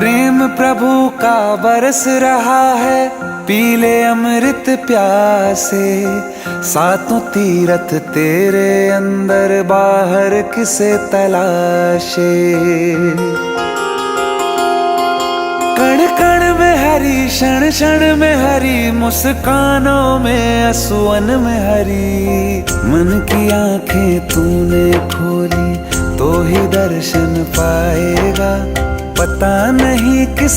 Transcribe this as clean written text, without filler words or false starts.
प्रेम प्रभु का बरस रहा है, पीले अमृत प्यासे। सातों तीरथ तेरे अंदर, बाहर किसे तलाशे। कण कण में हरी, क्षण क्षण में हरी, मुस्कानों में असुवन में हरी। मन की आंखें तूने खोली तो ही दर्शन पाएगा, पता नहीं किस